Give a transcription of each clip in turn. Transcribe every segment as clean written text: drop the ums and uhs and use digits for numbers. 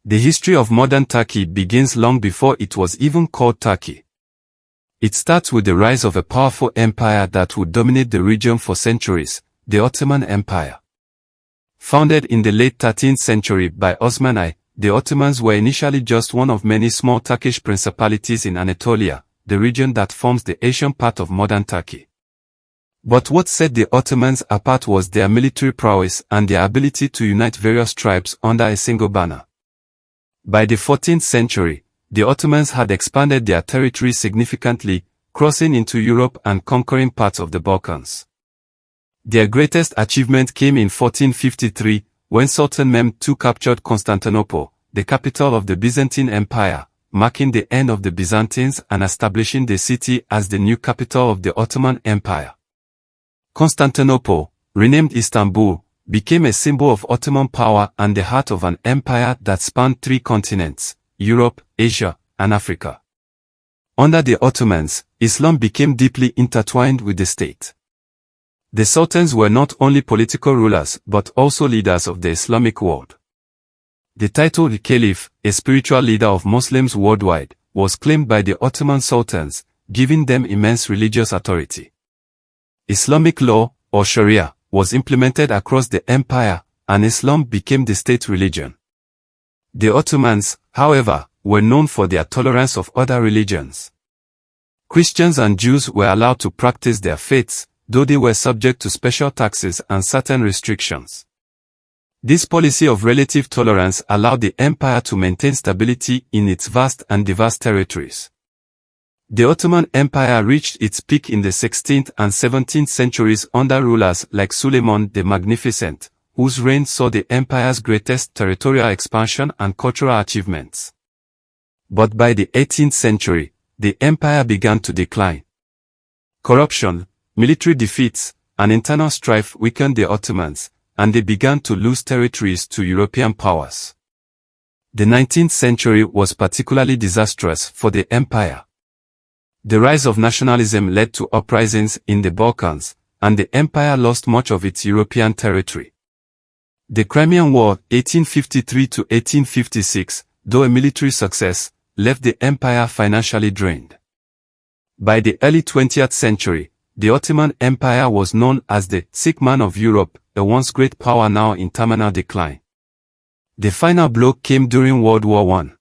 The history of modern Turkey begins long before it was even called Turkey. It starts with the rise of a powerful empire that would dominate the region for centuries, the Ottoman Empire. Founded in the late 13th century by Osman I, the Ottomans were initially just one of many small Turkish principalities in Anatolia, the region that forms the Asian part of modern Turkey. But what set the Ottomans apart was their military prowess and their ability to unite various tribes under a single banner. By the 14th century, the Ottomans had expanded their territory significantly, crossing into Europe and conquering parts of the Balkans. Their greatest achievement came in 1453, when Sultan Mehmed II captured Constantinople, the capital of the Byzantine Empire, marking the end of the Byzantines and establishing the city as the new capital of the Ottoman Empire. Constantinople, renamed Istanbul, became a symbol of Ottoman power and the heart of an empire that spanned 3 continents, Europe, Asia, and Africa. Under the Ottomans, Islam became deeply intertwined with the state. The sultans were not only political rulers but also leaders of the Islamic world. The title the Caliph, a spiritual leader of Muslims worldwide, was claimed by the Ottoman sultans, giving them immense religious authority. Islamic law, or Sharia, was implemented across the empire, and Islam became the state religion. The Ottomans, however, were known for their tolerance of other religions. Christians and Jews were allowed to practice their faiths, though they were subject to special taxes and certain restrictions. This policy of relative tolerance allowed the empire to maintain stability in its vast and diverse territories. The Ottoman Empire reached its peak in the 16th and 17th centuries under rulers like Suleiman the Magnificent, whose reign saw the empire's greatest territorial expansion and cultural achievements. But by the 18th century, the empire began to decline. Corruption, military defeats, and internal strife weakened the Ottomans, and they began to lose territories to European powers. The 19th century was particularly disastrous for the empire. The rise of nationalism led to uprisings in the Balkans, and the empire lost much of its European territory. The Crimean War, 1853 to 1856, though a military success, left the empire financially drained. By the early 20th century, the Ottoman Empire was known as the sick man of Europe, a once great power now in terminal decline. The final blow came during World War I.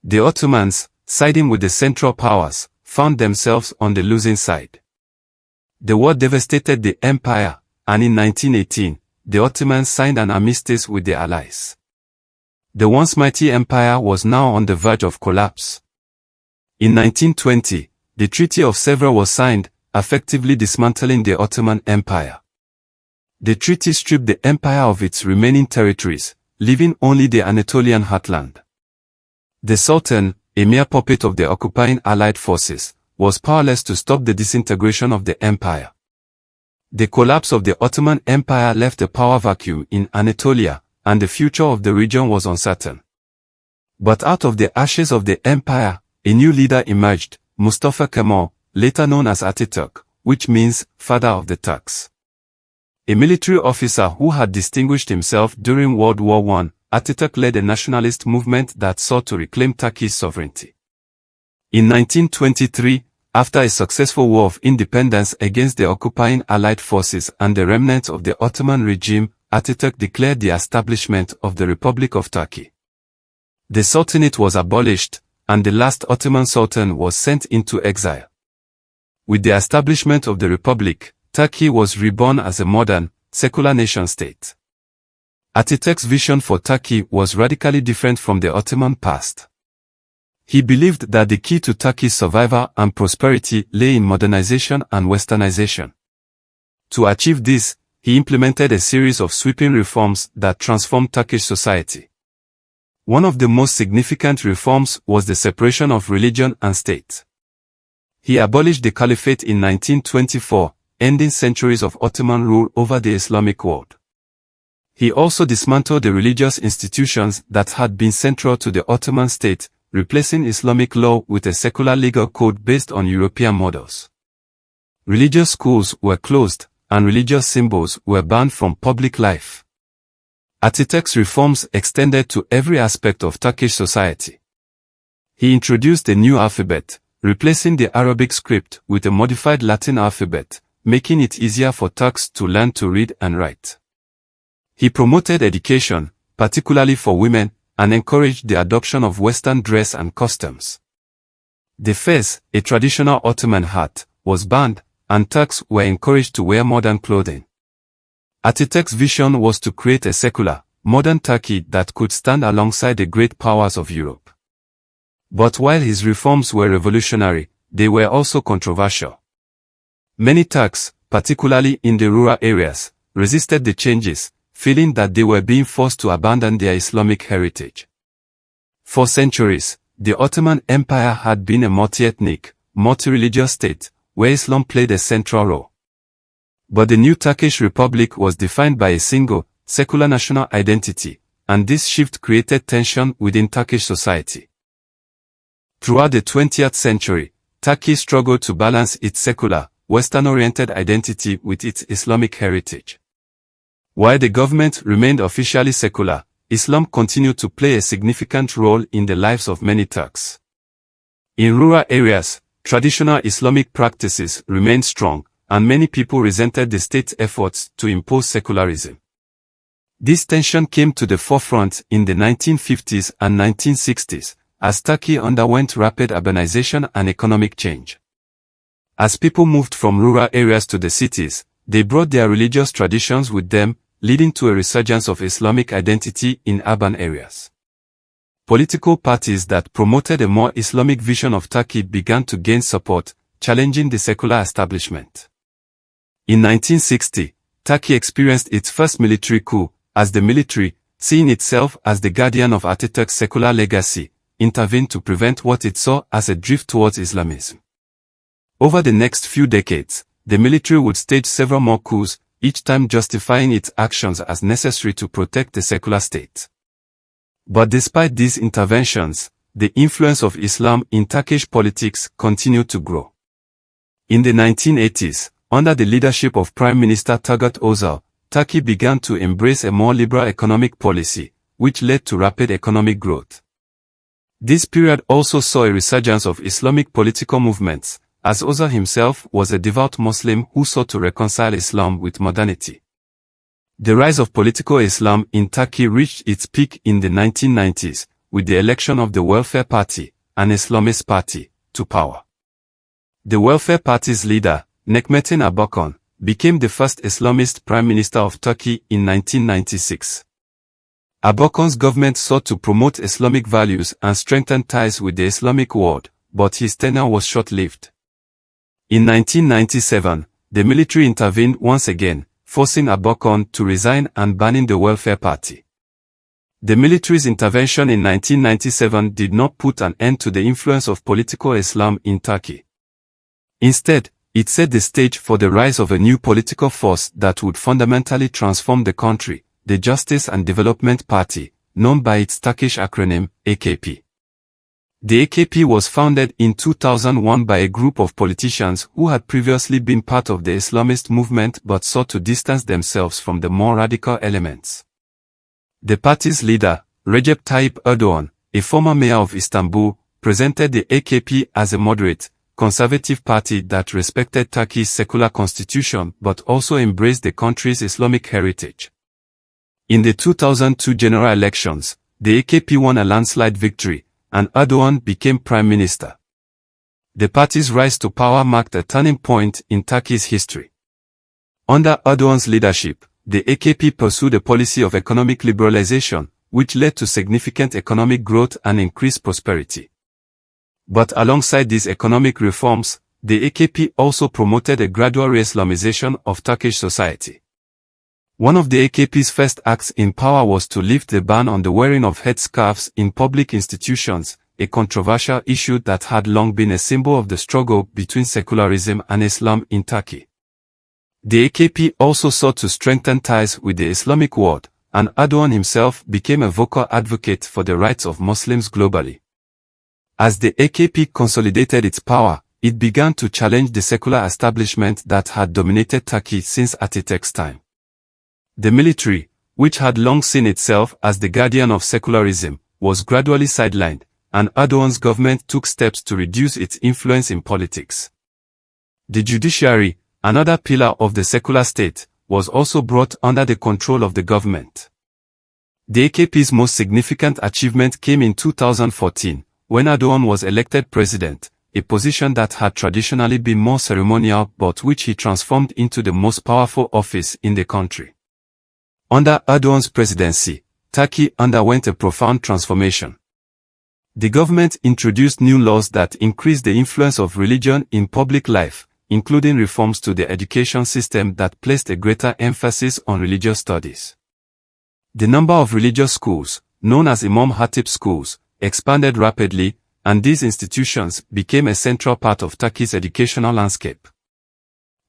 The Ottomans, siding with the Central Powers, found themselves on the losing side. The war devastated the empire, and in 1918, the Ottomans signed an armistice with the Allies. The once mighty empire was now on the verge of collapse. In 1920, the Treaty of Sèvres was signed, effectively dismantling the Ottoman Empire. The treaty stripped the empire of its remaining territories, leaving only the Anatolian heartland. The Sultan, a mere puppet of the occupying Allied forces, was powerless to stop the disintegration of the empire. The collapse of the Ottoman Empire left a power vacuum in Anatolia, and the future of the region was uncertain. But out of the ashes of the empire, a new leader emerged, Mustafa Kemal, later known as Ataturk, which means father of the Turks. A military officer who had distinguished himself during World War I, Ataturk led a nationalist movement that sought to reclaim Turkey's sovereignty. In 1923, after a successful war of independence against the occupying Allied forces and the remnants of the Ottoman regime, Ataturk declared the establishment of the Republic of Turkey. The Sultanate was abolished, and the last Ottoman Sultan was sent into exile. With the establishment of the Republic, Turkey was reborn as a modern, secular nation-state. Ataturk's vision for Turkey was radically different from the Ottoman past. He believed that the key to Turkey's survival and prosperity lay in modernization and westernization. To achieve this, he implemented a series of sweeping reforms that transformed Turkish society. One of the most significant reforms was the separation of religion and state. He abolished the caliphate in 1924, ending centuries of Ottoman rule over the Islamic world. He also dismantled the religious institutions that had been central to the Ottoman state, replacing Islamic law with a secular legal code based on European models. Religious schools were closed, and religious symbols were banned from public life. Ataturk's reforms extended to every aspect of Turkish society. He introduced a new alphabet, replacing the Arabic script with a modified Latin alphabet, making it easier for Turks to learn to read and write. He promoted education, particularly for women, and encouraged the adoption of Western dress and customs. The fez, a traditional Ottoman hat, was banned, and Turks were encouraged to wear modern clothing. Ataturk's vision was to create a secular, modern Turkey that could stand alongside the great powers of Europe. But while his reforms were revolutionary, they were also controversial. Many Turks, particularly in the rural areas, resisted the changes, feeling that they were being forced to abandon their Islamic heritage. For centuries, the Ottoman Empire had been a multi-ethnic, multi-religious state, where Islam played a central role. But the new Turkish Republic was defined by a single, secular national identity, and this shift created tension within Turkish society. Throughout the 20th century, Turkey struggled to balance its secular, Western-oriented identity with its Islamic heritage. While the government remained officially secular, Islam continued to play a significant role in the lives of many Turks. In rural areas, traditional Islamic practices remained strong, and many people resented the state's efforts to impose secularism. This tension came to the forefront in the 1950s and 1960s, as Turkey underwent rapid urbanization and economic change. As people moved from rural areas to the cities, they brought their religious traditions with them, leading to a resurgence of Islamic identity in urban areas. Political parties that promoted a more Islamic vision of Turkey began to gain support, challenging the secular establishment. In 1960, Turkey experienced its first military coup, as the military, seeing itself as the guardian of Ataturk's secular legacy, intervened to prevent what it saw as a drift towards Islamism. Over the next few decades, the military would stage several more coups, each time justifying its actions as necessary to protect the secular state. But despite these interventions, the influence of Islam in Turkish politics continued to grow. In the 1980s, under the leadership of Prime Minister Turgut Özal, Turkey began to embrace a more liberal economic policy, which led to rapid economic growth. This period also saw a resurgence of Islamic political movements, as Özal himself was a devout Muslim who sought to reconcile Islam with modernity. The rise of political Islam in Turkey reached its peak in the 1990s, with the election of the Welfare Party, an Islamist party, to power. The Welfare Party's leader, Necmettin Erbakan, became the first Islamist Prime Minister of Turkey in 1996. Erbakan's government sought to promote Islamic values and strengthen ties with the Islamic world, but his tenure was short-lived. In 1997, the military intervened once again, forcing Erbakan to resign and banning the Welfare Party. The military's intervention in 1997 did not put an end to the influence of political Islam in Turkey. Instead, it set the stage for the rise of a new political force that would fundamentally transform the country, the Justice and Development Party, known by its Turkish acronym, AKP. The AKP was founded in 2001 by a group of politicians who had previously been part of the Islamist movement but sought to distance themselves from the more radical elements. The party's leader, Recep Tayyip Erdogan, a former mayor of Istanbul, presented the AKP as a moderate, conservative party that respected Turkey's secular constitution but also embraced the country's Islamic heritage. In the 2002 general elections, the AKP won a landslide victory, and Erdogan became prime minister. The party's rise to power marked a turning point in Turkey's history. Under Erdogan's leadership, the AKP pursued a policy of economic liberalization, which led to significant economic growth and increased prosperity. But alongside these economic reforms, the AKP also promoted a gradual re-Islamization of Turkish society. One of the AKP's first acts in power was to lift the ban on the wearing of headscarves in public institutions, a controversial issue that had long been a symbol of the struggle between secularism and Islam in Turkey. The AKP also sought to strengthen ties with the Islamic world, and Erdogan himself became a vocal advocate for the rights of Muslims globally. As the AKP consolidated its power, it began to challenge the secular establishment that had dominated Turkey since Ataturk's time. The military, which had long seen itself as the guardian of secularism, was gradually sidelined, and Erdogan's government took steps to reduce its influence in politics. The judiciary, another pillar of the secular state, was also brought under the control of the government. The AKP's most significant achievement came in 2014, when Erdogan was elected president, a position that had traditionally been more ceremonial but which he transformed into the most powerful office in the country. Under Erdogan's presidency, Turkey underwent a profound transformation. The government introduced new laws that increased the influence of religion in public life, including reforms to the education system that placed a greater emphasis on religious studies. The number of religious schools, known as Imam Hatip schools, expanded rapidly, and these institutions became a central part of Turkey's educational landscape.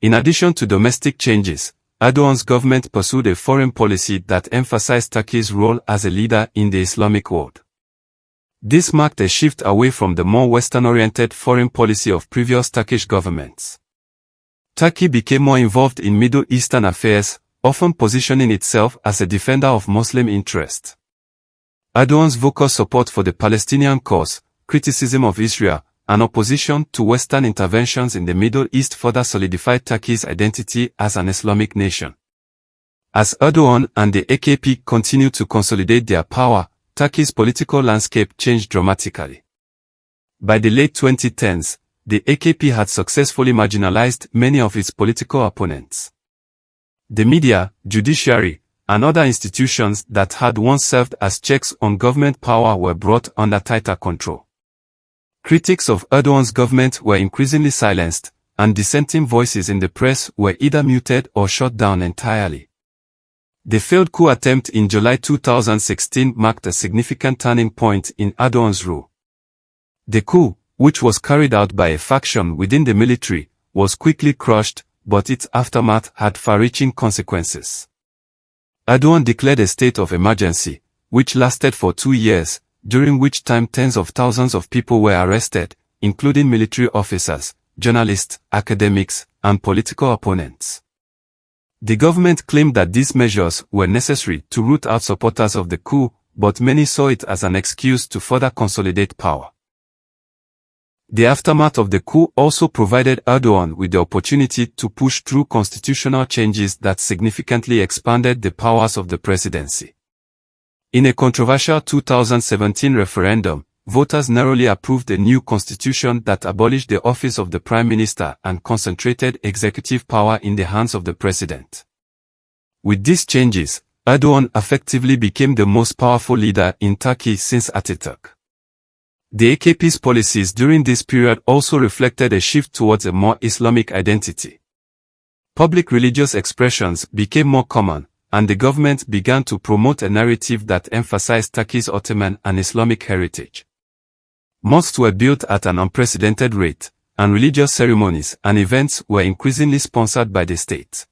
In addition to domestic changes, Erdogan's government pursued a foreign policy that emphasized Turkey's role as a leader in the Islamic world. This marked a shift away from the more Western-oriented foreign policy of previous Turkish governments. Turkey became more involved in Middle Eastern affairs, often positioning itself as a defender of Muslim interests. Erdogan's vocal support for the Palestinian cause, criticism of Israel, and opposition to Western interventions in the Middle East further solidified Turkey's identity as an Islamic nation. As Erdogan and the AKP continued to consolidate their power, Turkey's political landscape changed dramatically. By the late 2010s, the AKP had successfully marginalized many of its political opponents. The media, judiciary, and other institutions that had once served as checks on government power were brought under tighter control. Critics of Erdogan's government were increasingly silenced, and dissenting voices in the press were either muted or shut down entirely. The failed coup attempt in July 2016 marked a significant turning point in Erdogan's rule. The coup, which was carried out by a faction within the military, was quickly crushed, but its aftermath had far-reaching consequences. Erdogan declared a state of emergency, which lasted for 2 years, during which time tens of thousands of people were arrested, including military officers, journalists, academics, and political opponents. The government claimed that these measures were necessary to root out supporters of the coup, but many saw it as an excuse to further consolidate power. The aftermath of the coup also provided Erdogan with the opportunity to push through constitutional changes that significantly expanded the powers of the presidency. In a controversial 2017 referendum, voters narrowly approved a new constitution that abolished the office of the prime minister and concentrated executive power in the hands of the president. With these changes, Erdogan effectively became the most powerful leader in Turkey since Ataturk. The AKP's policies during this period also reflected a shift towards a more Islamic identity. Public religious expressions became more common, and the government began to promote a narrative that emphasized Turkey's Ottoman and Islamic heritage. Mosques were built at an unprecedented rate, and religious ceremonies and events were increasingly sponsored by the state.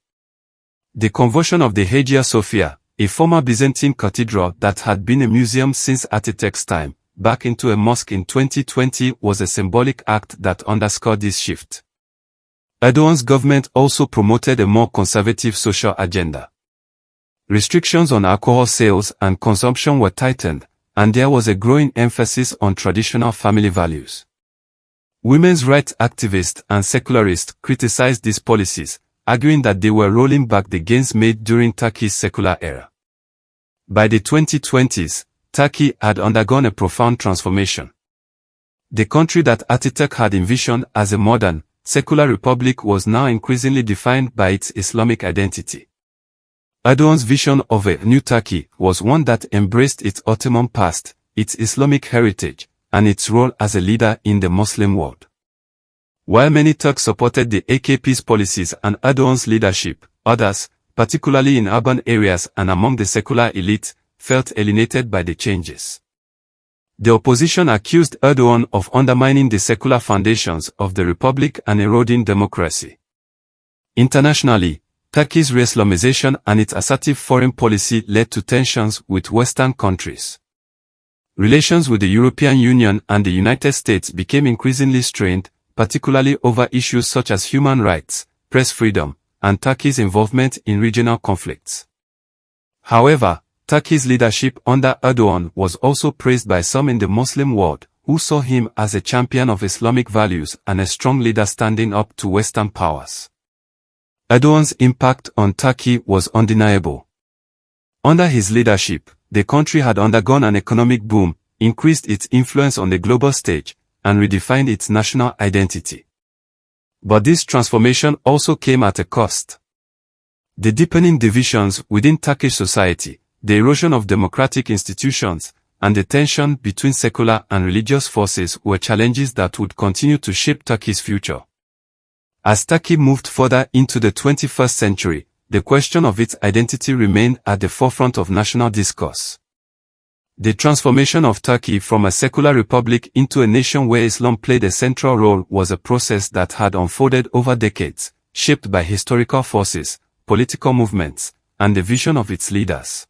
The conversion of the Hagia Sophia, a former Byzantine cathedral that had been a museum since Ataturk's time, back into a mosque in 2020 was a symbolic act that underscored this shift. Erdogan's government also promoted a more conservative social agenda. Restrictions on alcohol sales and consumption were tightened, and there was a growing emphasis on traditional family values. Women's rights activists and secularists criticized these policies, arguing that they were rolling back the gains made during Turkey's secular era. By the 2020s, Turkey had undergone a profound transformation. The country that Ataturk had envisioned as a modern, secular republic was now increasingly defined by its Islamic identity. Erdogan's vision of a new Turkey was one that embraced its Ottoman past, its Islamic heritage, and its role as a leader in the Muslim world. While many Turks supported the AKP's policies and Erdogan's leadership, others, particularly in urban areas and among the secular elite, felt alienated by the changes. The opposition accused Erdogan of undermining the secular foundations of the republic and eroding democracy. Internationally, Turkey's re-Islamization and its assertive foreign policy led to tensions with Western countries. Relations with the European Union and the United States became increasingly strained, particularly over issues such as human rights, press freedom, and Turkey's involvement in regional conflicts. However, Turkey's leadership under Erdogan was also praised by some in the Muslim world, who saw him as a champion of Islamic values and a strong leader standing up to Western powers. Erdogan's impact on Turkey was undeniable. Under his leadership, the country had undergone an economic boom, increased its influence on the global stage, and redefined its national identity. But this transformation also came at a cost. The deepening divisions within Turkish society, the erosion of democratic institutions, and the tension between secular and religious forces were challenges that would continue to shape Turkey's future. As Turkey moved further into the 21st century, the question of its identity remained at the forefront of national discourse. The transformation of Turkey from a secular republic into a nation where Islam played a central role was a process that had unfolded over decades, shaped by historical forces, political movements, and the vision of its leaders.